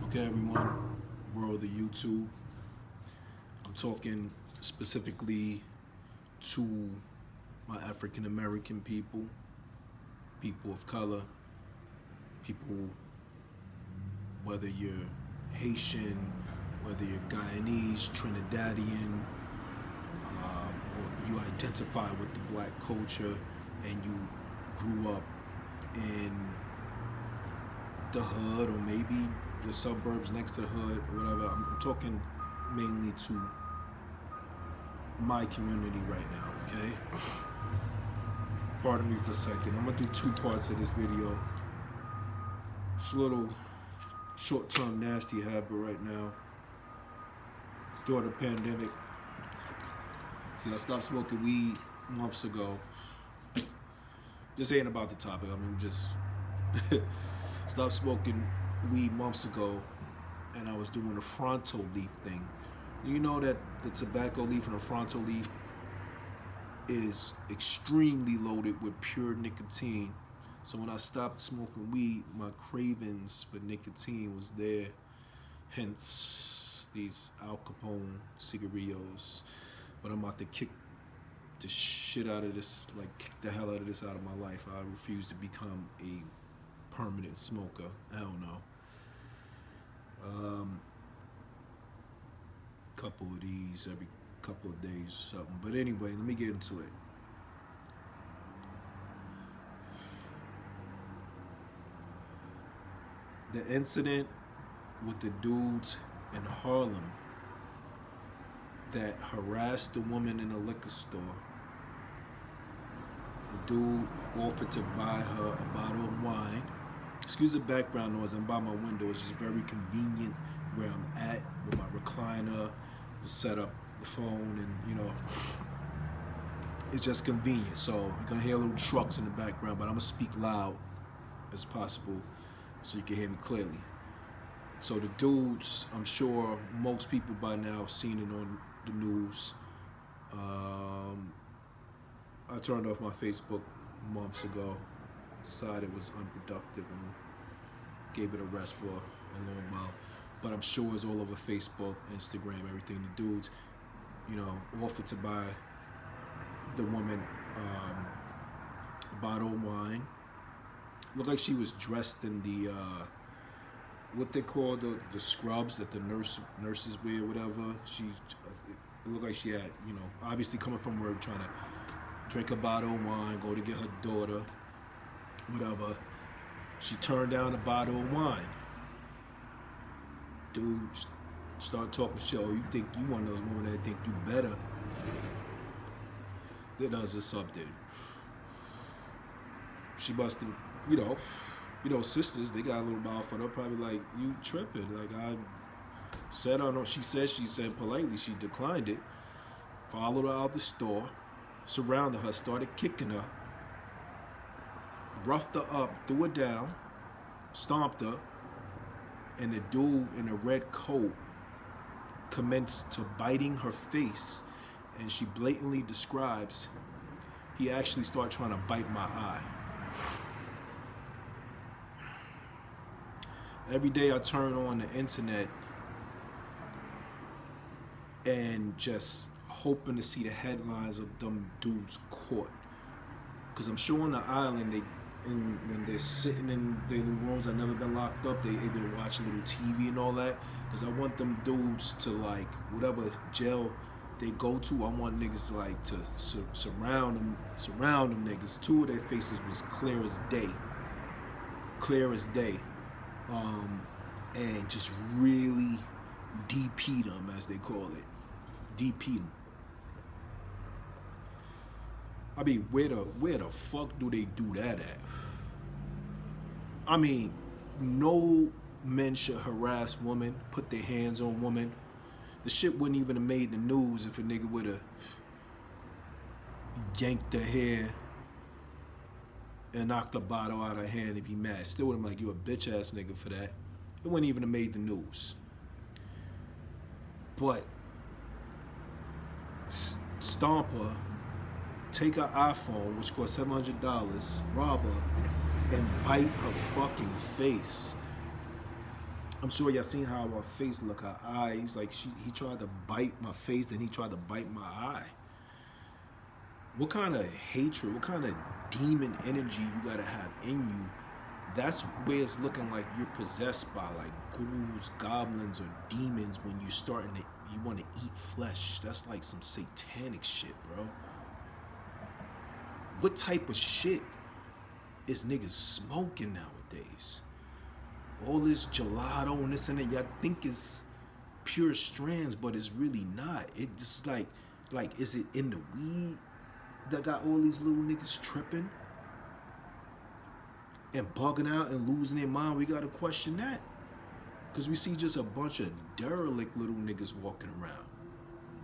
Okay, everyone, world of YouTube. I'm talking specifically to my African American people, people of color, people, whether you're Haitian, whether you're Guyanese, Trinidadian, or you identify with the black culture and you grew up in the hood or maybe the suburbs next to the hood or whatever. I'm talking mainly to my community right now, okay? Pardon me for a second. I'm gonna do two parts of this video. It's a little short-term nasty habit right now. During the pandemic. See, I stopped smoking weed months ago. This ain't about the topic. I mean, just stopped smoking weed months ago, and I was doing a fronto leaf thing. You know that the tobacco leaf and the fronto leaf is extremely loaded with pure nicotine. So when I stopped smoking weed, my cravings for nicotine was there. Hence these Al Capone cigarillos. But I'm about to kick the shit out of this, like kick the hell out of this out of my life. I refuse to become a permanent smoker. Hell no. Couple of these every couple of days or something. But anyway, let me get into it. The incident with the dudes in Harlem that harassed the woman in a liquor store. The dude offered to buy her a bottle of wine. Excuse the background noise, I'm by my window. It's just very convenient where I'm at with my recliner to set up the phone, and you know, it's just convenient. So you're gonna hear little trucks in the background, but I'm gonna speak loud as possible so you can hear me clearly. So the dudes, I'm sure most people by now have seen it on the news. I turned off my Facebook months ago, decided it was unproductive and gave it a rest for a long while. But I'm sure it's all over Facebook, Instagram, everything. The dudes, you know, offered to buy the woman a bottle of wine. Looked like she was dressed in the what they call the scrubs that the nurses wear, whatever. It looked like she had, you know, obviously coming from work, trying to drink a bottle of wine, go to get her daughter, whatever. She turned down a bottle of wine. Dude start talking shit. Oh, you think you one of those women that think you better than us or something. She must have, you know, sisters, they got a little mouth on her, probably like, you tripping. Like I said, I don't know, she said politely, she declined it, followed her out the store, surrounded her, started kicking her, roughed her up, threw her down, stomped her, and the dude in a red coat commenced to biting her face, and she blatantly describes, he actually started trying to bite my eye. Every day I turn on the internet and just hoping to see the headlines of them dudes caught. Because I'm sure on the island, when they're sitting in their little rooms, I've never been locked up, they able to watch a little TV and all that. Because I want them dudes to, like, whatever jail they go to, I want niggas like to surround them niggas. Two of their faces was clear as day. And just really DP them, as they call it. DP them. I mean, where the fuck do they do that at? I mean, no men should harass women, put their hands on women. The shit wouldn't even have made the news if a nigga would have yanked her hair and knocked a bottle out of her hand and be mad. Still would have been like, you a bitch ass nigga for that. It wouldn't even have made the news. But stomp her, take her iPhone, which cost $700, rob her, and bite her fucking face. I'm sure y'all seen how her face look, her eyes, like he tried to bite my face, then he tried to bite my eye. What kind of hatred, what kind of demon energy you gotta have in you? That's where it's looking like you're possessed by like ghouls, goblins, or demons when you're starting to, you want to eat flesh. That's like some satanic shit, bro. What type of shit is niggas smoking nowadays? All this gelato and this and that, y'all think is pure strands, but it's really not. It just like, is it in the weed that got all these little niggas tripping and bugging out and losing their mind? We gotta question that. Because we see just a bunch of derelict little niggas walking around.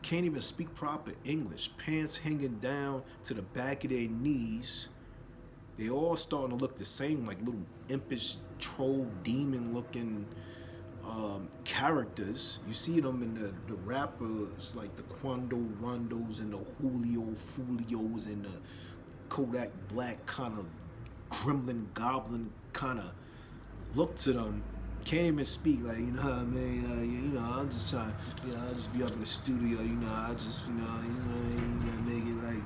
Can't even speak proper English. Pants hanging down to the back of their knees. They all starting to look the same, like little impish, troll, demon looking characters. You see them in the rappers, like the Quando Rondos and the Julio Fulios and the Kodak Black kind of gremlin goblin kind of look to them. Can't even speak, like, you know what I mean? I'm just trying, I'll just be up in the studio, I just, you gotta make it like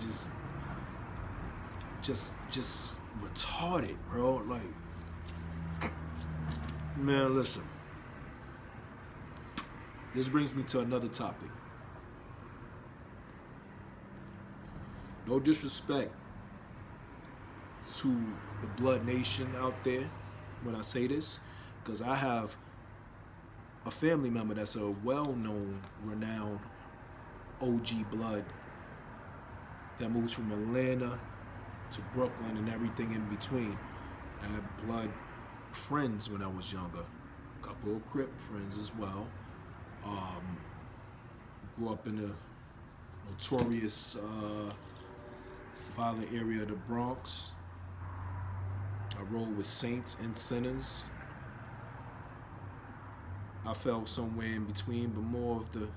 just retarded, bro. Like, man, listen. This brings me to another topic. No disrespect to the Blood Nation out there when I say this, because I have a family member that's a well-known, renowned OG Blood that moves from Atlanta to Brooklyn and everything in between. I had Blood friends when I was younger, a couple of Crip friends as well. Grew up in a notorious violent area of the Bronx. I rolled with saints and sinners. I fell somewhere in between, but more of the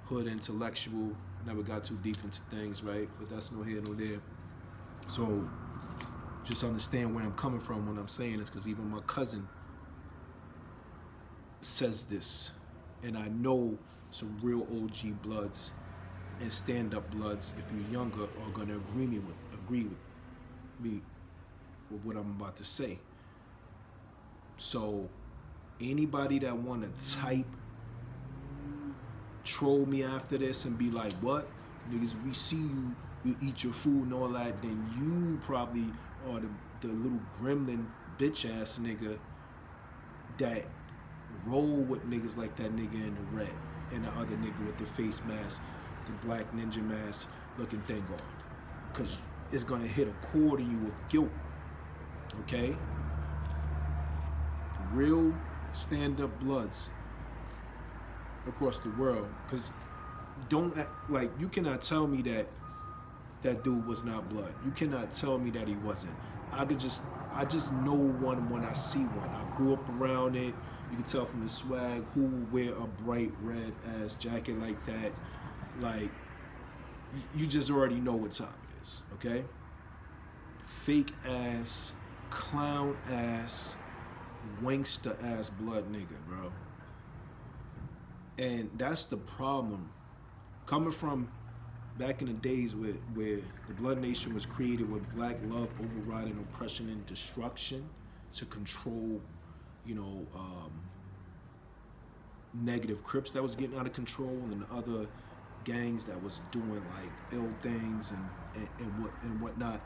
hood intellectual. Never got too deep into things, right? But that's no here, no there. So just understand where I'm coming from when I'm saying this, because even my cousin says this. And I know some real OG Bloods and stand-up Bloods, if you're younger, are gonna agree with me with what I'm about to say. So anybody that wanna type, troll me after this and be like, what? Niggas, we see you, you eat your food and all that, then you probably are the little gremlin bitch ass nigga that roll with niggas like that nigga in the red and the other nigga with the face mask, the black ninja mask looking thing on. Cause it's gonna hit a chord in you with guilt, okay? Real stand-up Bloods across the world. Cause don't act, like, you cannot tell me that that dude was not Blood. You cannot tell me that he wasn't. I just know one when I see one. I grew up around it. You can tell from the swag who would wear a bright red ass jacket like that. Like, you just already know what time it is, okay? Fake ass, clown ass, wankster ass Blood nigga, bro. And that's the problem. Coming from back in the days where the Blood Nation was created with black love overriding oppression and destruction to control, negative Crips that was getting out of control and other gangs that was doing like ill things and whatnot.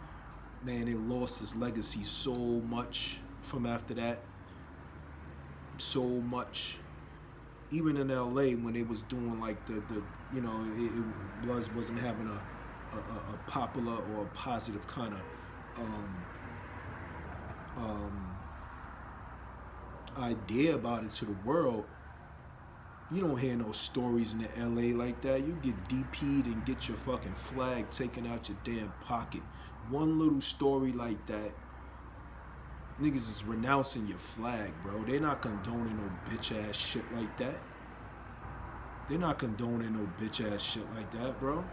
Man, it lost its legacy so much from after that. So much. Even in LA when they was doing like the Bloods wasn't having a popular or a positive kind of idea about it to the world. You don't hear no stories in the LA like that. You get DP'd and get your fucking flag taken out your damn pocket. One little story like that, niggas is renouncing your flag, bro. They're not condoning no bitch ass shit like that. They're not condoning no bitch ass shit like that, bro.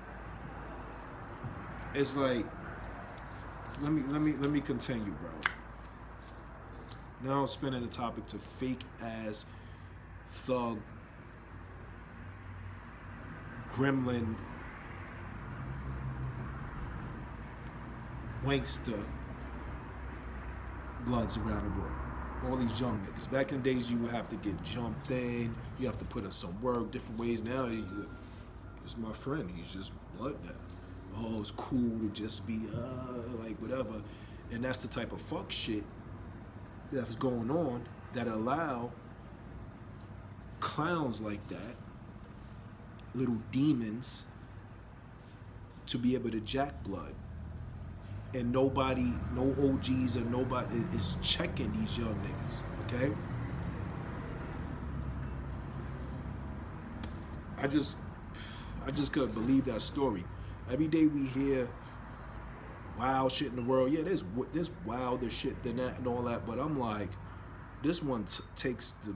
It's like, let me continue, bro. Now I'm spinning the topic to fake ass thug gremlin wankster bloods around the world. All these young niggas. Back in the days, you would have to get jumped in. You have to put in some work, different ways. Now, it's my friend. He's just blood now. Oh, it's cool to just be like whatever. And that's the type of fuck shit that's going on that allow clowns like that, little demons, to be able to jack blood. And nobody, no OGs or nobody is checking these young niggas, okay? I just couldn't believe that story. Every day we hear wild shit in the world. Yeah, there's wilder shit than that and all that, but I'm like, this one takes the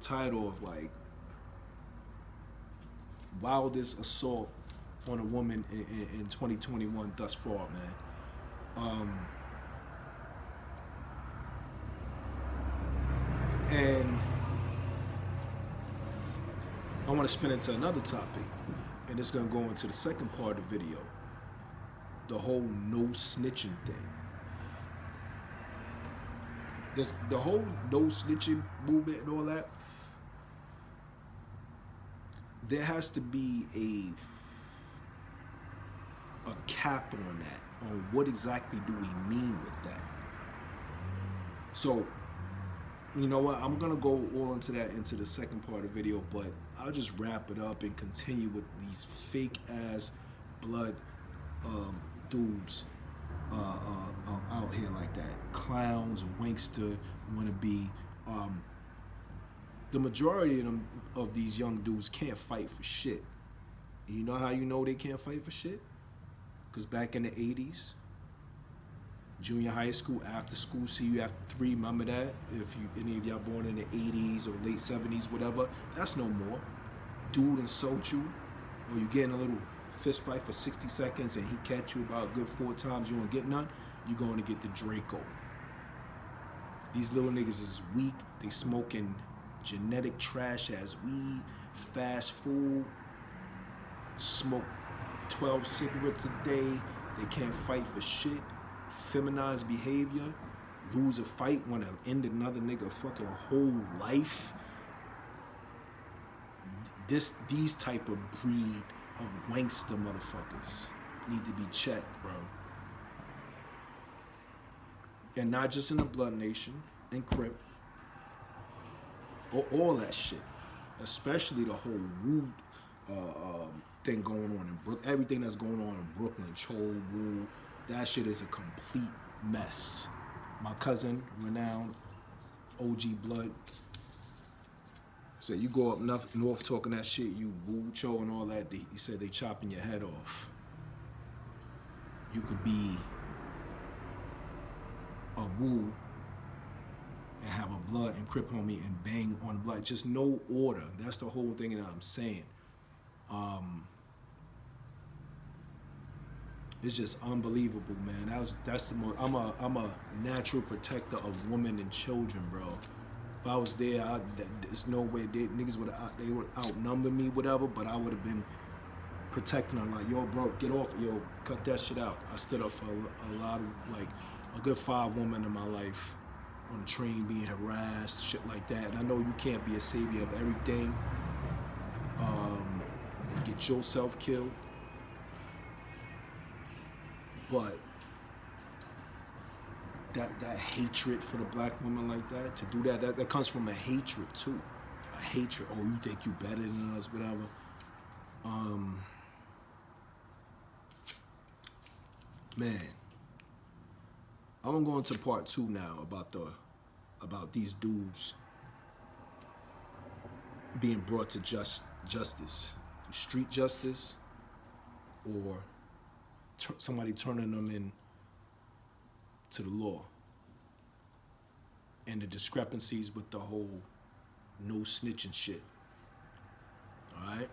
title of like wildest assault on a woman in 2021 thus far, man. And I want to spin into another topic, and it's going to go into the second part of the video, the whole no snitching thing. The whole no snitching movement and all that, there has to be a cap on that, on what exactly do we mean with that. So, you know what, I'm gonna go all into that into the second part of the video, but I'll just wrap it up and continue with these fake ass blood dudes out here like that. Clowns, wankster, wanna be. The majority of these young dudes can't fight for shit. And you know how you know they can't fight for shit? Because back in the 80s, junior high school, after school, see you after 3, remember that? If any of y'all born in the 80s or late 70s, whatever, that's no more. Dude insult you, or you getting a little fist fight for 60 seconds and he catch you about a good 4 times, you don't get none, you going to get the Draco. These little niggas is weak, they smoking genetic trash as weed, fast food, smoke 12 cigarettes a day, they can't fight for shit, feminized behavior, lose a fight, want to end another nigga fucking whole life. These type of breed of wankster motherfuckers need to be checked, bro. And not just in the Blood Nation, in Crip, or all that shit, especially the whole Wu thing going on in Brooklyn, everything that's going on in Brooklyn, Chol, Wu, that shit is a complete mess. My cousin, renowned OG Blood, said you go up north talking that shit, you Wu, Cho and all that, he said they chopping your head off. You could be a Wu and have a Blood and Crip homie and bang on Blood. Just no order. That's the whole thing that I'm saying. It's just unbelievable, man. That's the most. I'm a natural protector of women and children, bro. If I was there, there's no way niggas would outnumber me, whatever. But I would have been protecting them. Like, yo, bro, get off, yo, cut that shit out. I stood up for a lot of, like, a good 5 women in my life on the train being harassed, shit like that. And I know you can't be a savior of everything. And get yourself killed. But that hatred for the black woman like that, to do that comes from a hatred too. A hatred, oh, you think you better than us, whatever. Man, I'm going to part 2 now about these dudes being brought to justice, street justice, or somebody turning them in to the law, and the discrepancies with the whole no snitching shit. All right.